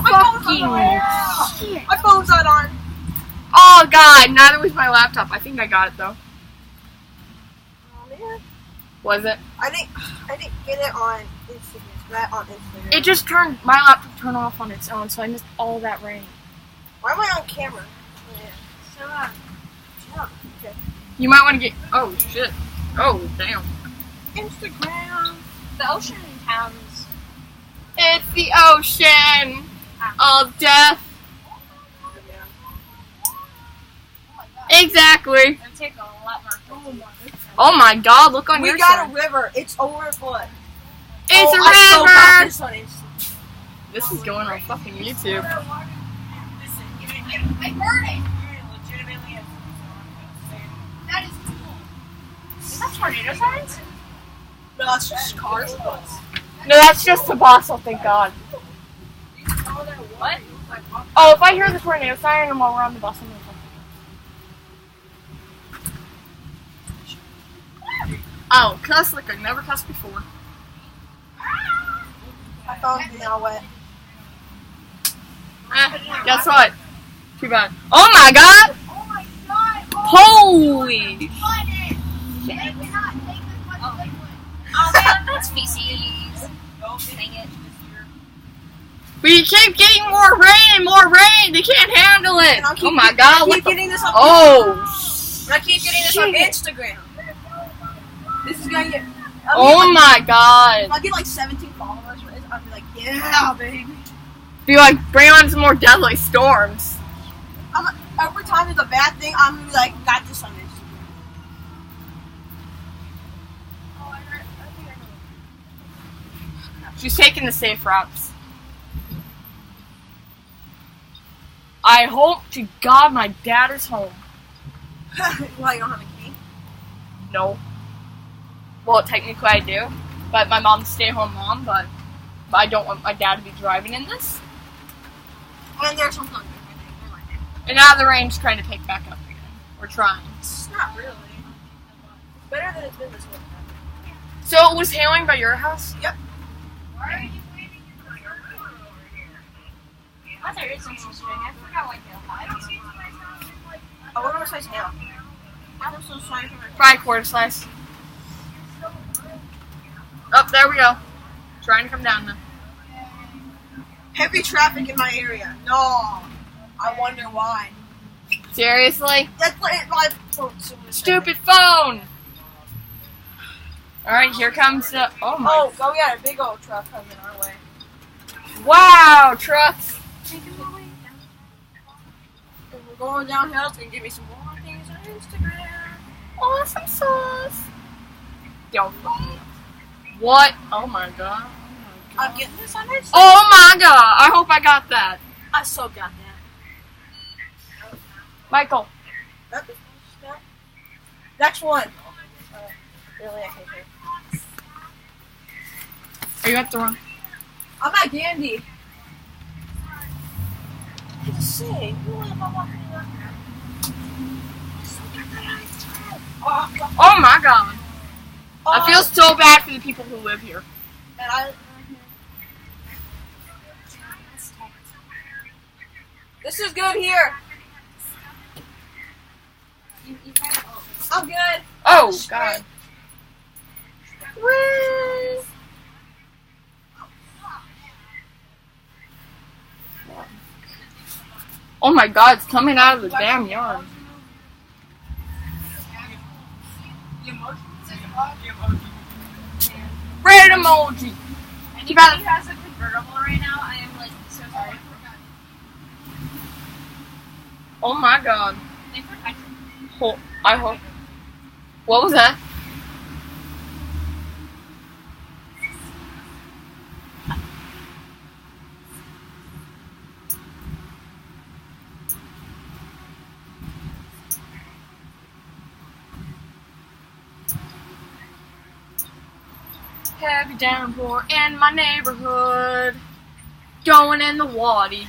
Fucking shit. My phone's not on. Oh god, neither was my laptop. I think I got it though. Oh man. Was it? I didn't get it on Instagram. It just turned, my laptop turned off on its own, so I missed all that rain. Why am I on camera? Yeah. So, okay. You might want to get, oh shit. Oh, damn. Instagram. The ocean towns. It's the ocean of death. Exactly. It'll take a lot more. Oh my god, look on We your got side. a river. It's overflowing. It's I a so got river! this on Instagram. This is going on fucking YouTube. I heard it. That is cool. Is that tornado signs? No, that's just cars. No, that's just the Basel, thank god. What? Oh, if I hear the tornado siren while we're on the bus, I'm gonna Oh, cuss like I never cussed before. My phone's now wet. Guess what? Too bad. Oh my god! Oh my god! Holy! Oh man, that's feces. Dang it. We keep getting more rain! They can't handle it! And I'll keep Oh my god, I what keep the... getting this on Oh! I keep getting this on shit. Instagram. This is gonna get. Oh my god! If I get like 17 followers for this, I'll be like, yeah, baby. Be like, bring on some more deadly storms. Every time it's a bad thing, I'm gonna be like, got this on Instagram. She's taking the safe routes. I hope to God my dad is home. Why you don't have a key? No. Well, technically I do, but my mom's stay-at-home mom, but I don't want my dad to be driving in this. And there's some thunder. And now the rain's trying to pick back up again. We're trying. It's not really. It's better than it's been this whole time. So it was hailing by your house? Yep. Oh, there is interesting. I forgot what hill. I wonder what size hail. I'm so sorry for my. Probably quarter slice. Oh, there we go. Trying to come down now. Heavy traffic in my area. No. I wonder why. Seriously? That's like my phone. Stupid phone! Alright, here comes the... Oh my... Oh, we got a big old truck coming our way. Wow, trucks! And we're going downhill. It's gonna give me some more things on Instagram. Awesome sauce! Yo. What? Oh my god. I'm getting this on Instagram. Oh my god! I hope I got that. I so got that. Michael. Next one. Really, I can't hear. Are you at the wrong? I'm at Gandhi. I just say, who am I walking around? Oh my god. I feel so bad for the people who live here. And this is good here. I'm good. Oh god. Whee! Oh my god, it's coming out of the damn yard. Red emoji! Anybody who has a convertible right now, I am like so sorry. Oh my god. They protect Oh, I hope. What was that? Heavy downpour in my neighborhood. Going in the waddy.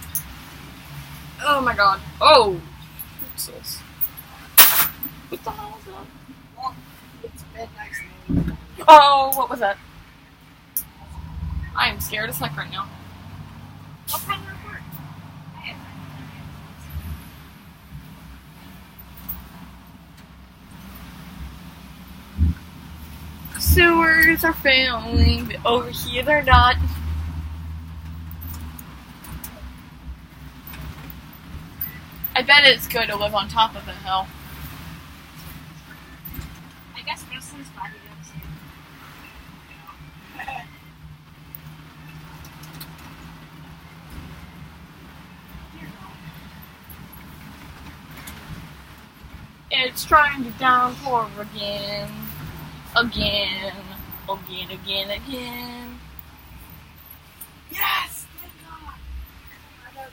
Oh my god. Oh. What's this? What the hell is that? It's midnight. Oh, what was that? I am scared as heck right now. What kind of report? sewers are failing, but over here they're not. I bet it's good to live on top of a hill. I guess Justin's body does. It's trying to downpour again. Again. Yes! Thank God! I got it.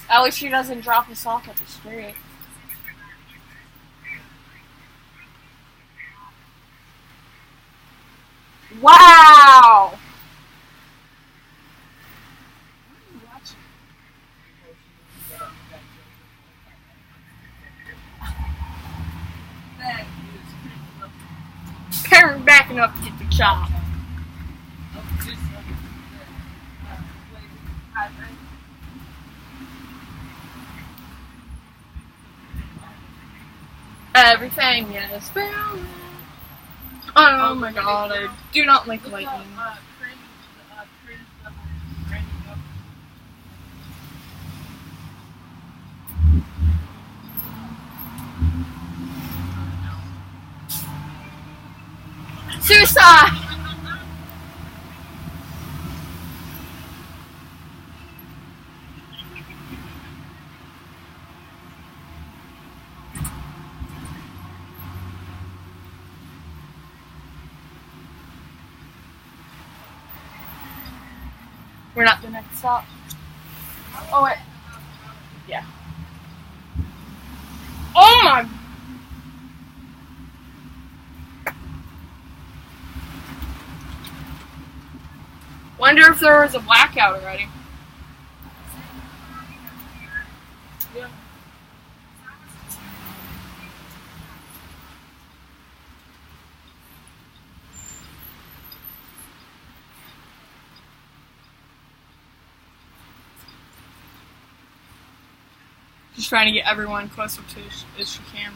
At least she doesn't drop us off at the street. Wow! Parent backing up to get the job. Everything is failing. Oh my god, I do not like lightning. Suicide! We're not the next stop. Oh wait. Yeah. Oh my. Wonder if there was a blackout already. Yeah. Just trying to get everyone closer to as she can.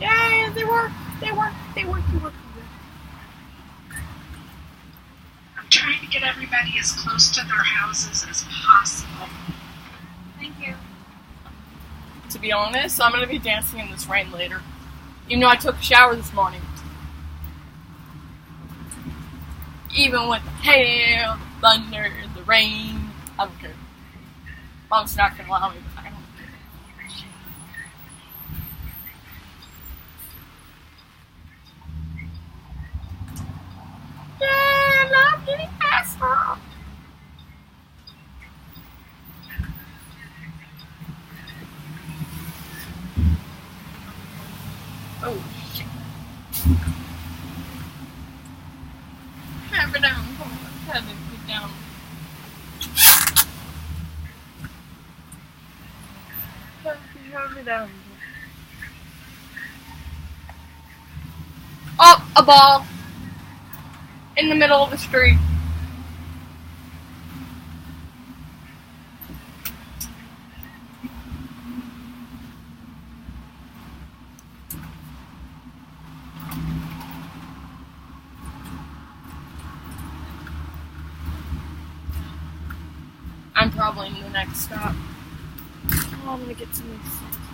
Yeah, they work. I'm trying to get everybody as close to their houses as possible. Thank you. To be honest, I'm gonna be dancing in this rain later. Even though I took a shower this morning. Even with the hail, the thunder, the rain, I don't care. Mom's not gonna allow me, but I don't care. Yeah, I love getting asshole. Oh shit. Have it down, come on, have it down. Have it down. Oh, a ball. In the middle of the street. I'm probably in the next stop. Oh, I'm gonna get some of these things.